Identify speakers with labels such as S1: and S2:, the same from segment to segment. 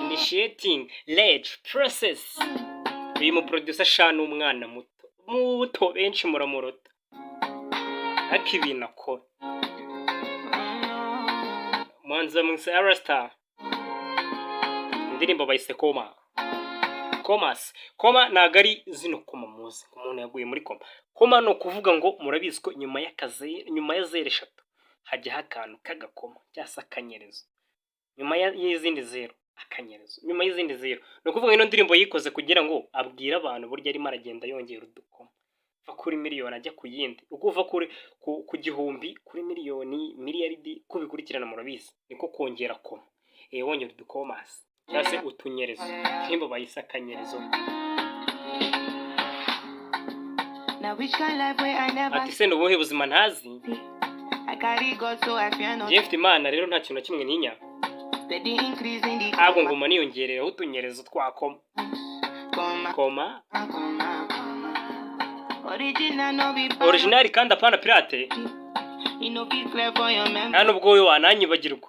S1: Initiating rage process. Uyu mu producer shana umwana muto benshi muramurota ariko ibintu akora Mwanza Munsi Arasta indirimbo bayise Koma ntago ari zino koma muzi umuntu yaguye muri koma no kuvuga ngo murabizi ko nyuma ya zero eshatu hajyaho akantu k'agakoma cyangwa akanyerezo nyuma y'izindi zero akanyerezo nyuma y'izindi zero no kuvuga ino ndirimbo yikoze kugira ngo abwire abantu burya arimo aragenda yongera udukoma va kuri miliyoni ajya ku yindi ukuva ku gihumbi kuri miliyoni miliyaridi kubikurikirana murabizi niko kongera koma wongera udukomasi cyangwa se utunyerezo nimba bayise akanyerezo ati se nubuhe buzima ntazi njye mfite imana rero nta kintu na kimwe ntinya ntabwo nguma niyongereyeho utunyerezo twa koma original kandi apana pirate nta nubwo wowe wananyibagirwa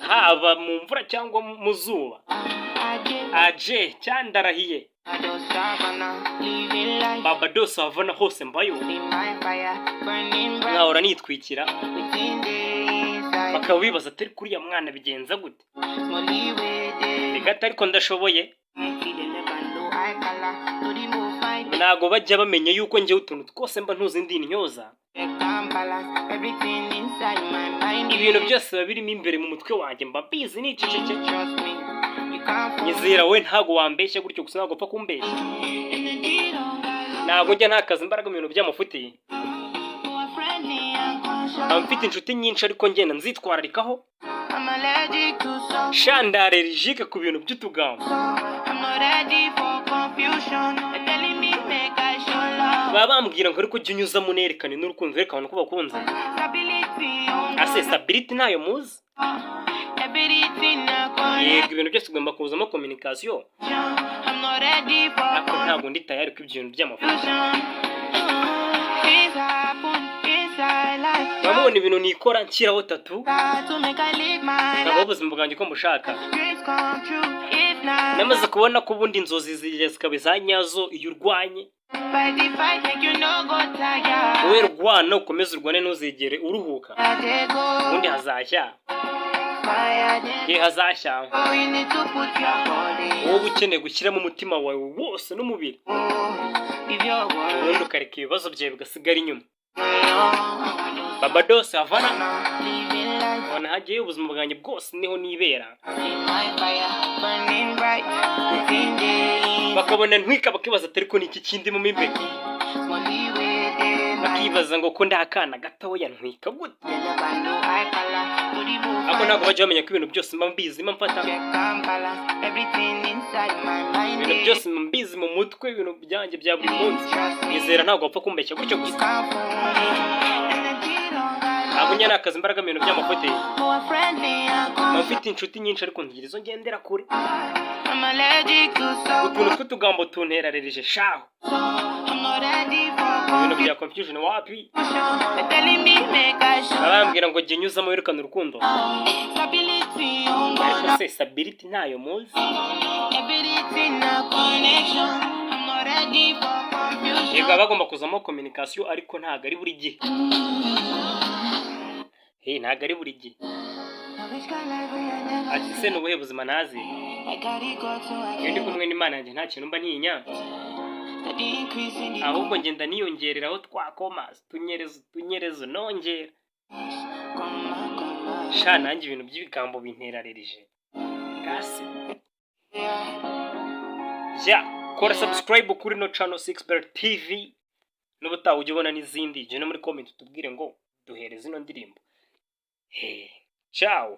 S1: haba mu mvura cyangwa mu zuba aje cyandarahiye Barbados Havana hose mbayo nkahora nitwikira bakaba bibaza atari kuriya mwana bigenza gute ariko ndashoboye ntago bajya bamenya yuko njyewe utuntu twose mba ntuzi ndi intyoza ibintu byose biba birimo imbere mu mutwe wanjye mba bizi niceceke nyizera we ntago wambeshya gutyo gusa ntago upfa kumbeshya ntago njya ntakaza imbaraga mu bintu by'amafuti mfite inshuti nyinshi ariko ngenda nzitwararikaho shandare rijike ku bintu by'utugambo baba bambwira ngo ariko jya unyuza munerekane n'urukundo werekana ko bakunze ase stability nayo muzi yego ibintu byose ugomba kuzamo communication ariko ntabwo ndi tayari ko ibyo bintu by'amafuti bamubona ibintu nikora nshyiraho tatu ntabwo ubuzima bwanjye ko mbushaka namaze kubona ko ubundi inzozi zikaba za nyazo iyo urwanye wowe rwana ukomeze urwane ntuzigere uruhuka ubundi hazashya wowe ukeneye gushyiramo umutima wawe wose n'umubiri ubundi ukareka ibibazo byawe bigasigara inyuma Barbados Havana ubona hagiye ubuzima bwanjye bwose niho nibera bakabona ntwika bakibaza atari ko niki kindi mu imbere bakibaza ngo ko ndakana gatoya ntwika gute ako ntabwo bajya bamenya ko ibintu byose mba mbizi mfata ibintu byose mbizi mu mutwe ibintu byanjye bya buri munsi nizera ntabwo bapfa kumbeshya gutyo gusa ntabwo njya nakaza imbaraga mu bintu by'amafoto mfite inshuti nyinshi ariko ntigira izo ngendera kure utuntu tw'utugambo tunterarerije shaho ibintu bya confusion wapi abambwira ngo jya unyuzamo werekana urukundo ariko se stability ntayo muzi yego bagomba kuzamo communication ariko ntago ari buri gihe ntago ari buri gihe ati se nubuhe buzima nazi iyo ndi kumwe n'Imana yanjye nta kintu mba ntinya ahubwo ngenda niyongereraho twakoma tunyerezo nongera sha nanjye ibintu by'ibigambo binterarerije gase kora subscribe kuri no channel 6bert TV n'ubutaha ujye ubona n'izindi jye no muri comment tubwire ngo duhereze ino ndirimbo ciao.